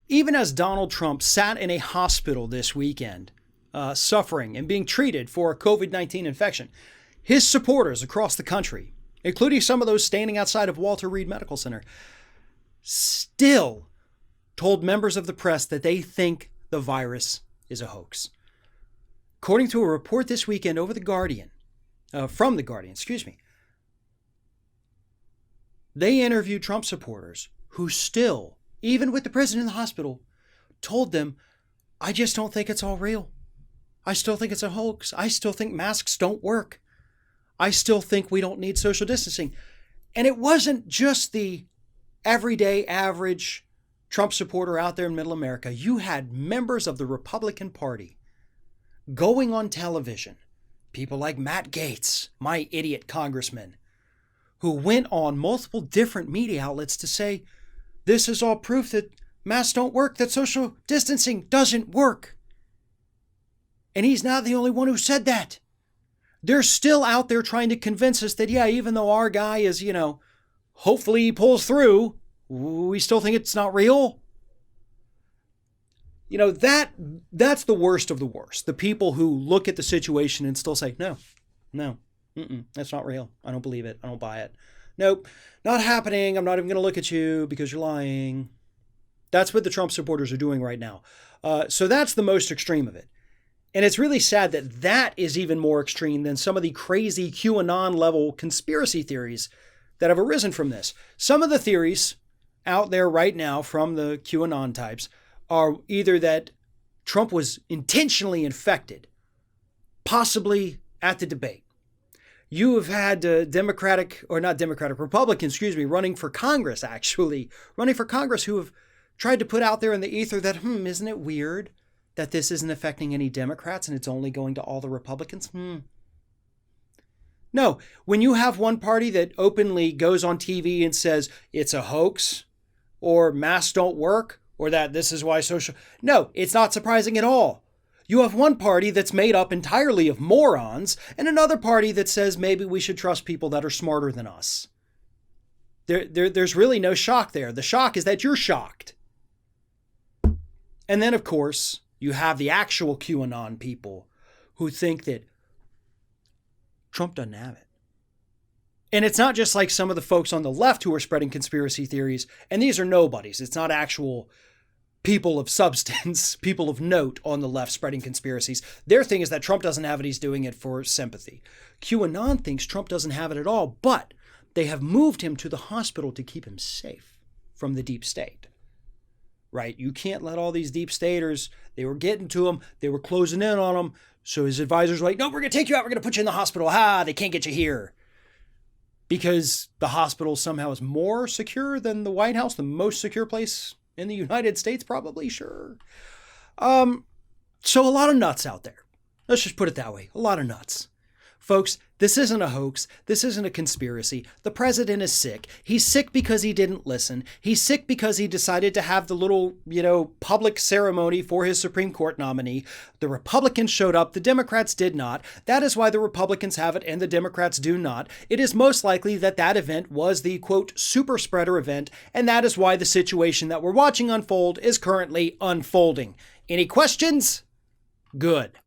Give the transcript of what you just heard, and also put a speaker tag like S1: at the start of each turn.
S1: Even as Donald Trump sat in a hospital this weekend, suffering and being treated for a COVID-19 infection, his supporters across the country, including some of those standing outside of Walter Reed Medical Center, still told members of the press that they think the virus is a hoax. According to a report this weekend from The Guardian, they interviewed Trump supporters who still, even with the president in the hospital, told them, I just don't think it's all real. I still think it's a hoax. I still think masks don't work. I still think we don't need social distancing. And it wasn't just the everyday average Trump supporter out there in middle America. You had members of the Republican Party going on television, people like Matt Gaetz, my idiot congressman, who went on multiple different media outlets to say, this is all proof that masks don't work, that social distancing doesn't work. And he's not the only one who said that. They're still out there trying to convince us that, yeah, even though our guy is, hopefully he pulls through, we still think it's not real. That's the worst of the worst. The people who look at the situation and still say, no, that's not real. I don't believe it. I don't buy it. Nope, not happening. I'm not even going to look at you because you're lying. That's what the Trump supporters are doing right now. So that's the most extreme of it. And it's really sad that that is even more extreme than some of the crazy QAnon level conspiracy theories that have arisen from this. Some of the theories out there right now from the QAnon types are either that Trump was intentionally infected, possibly at the debate. You have had Republicans, running for Congress, who have tried to put out there in the ether that, isn't it weird that this isn't affecting any Democrats and it's only going to all the Republicans? No, when you have one party that openly goes on TV and says it's a hoax or masks don't work or that this is why no, it's not surprising at all. You have one party that's made up entirely of morons and another party that says maybe we should trust people that are smarter than us. There's really no shock there. The shock is that you're shocked. And then, of course, you have the actual QAnon people who think that Trump doesn't have it. And it's not just like some of the folks on the left who are spreading conspiracy theories, and these are nobodies. It's not actual people of substance, people of note on the left spreading conspiracies. Their thing is that Trump doesn't have it, he's doing it for sympathy. QAnon thinks Trump doesn't have it at all, but they have moved him to the hospital to keep him safe from the deep state. Right? You can't let all these deep staters, they were getting to him, they were closing in on him. So his advisors were like, no, we're going to take you out, we're going to put you in the hospital. They can't get you here. Because the hospital somehow is more secure than the White House, the most secure place in the United States, probably, sure. So a lot of nuts out there. Let's just put it that way. A lot of nuts. Folks, this isn't a hoax. This isn't a conspiracy. The president is sick. He's sick because he didn't listen. He's sick because he decided to have the little, public ceremony for his Supreme Court nominee. The Republicans showed up. The Democrats did not. That is why the Republicans have it and the Democrats do not. It is most likely that that event was the, quote, super spreader event, and that is why the situation that we're watching unfold is currently unfolding. Any questions? Good.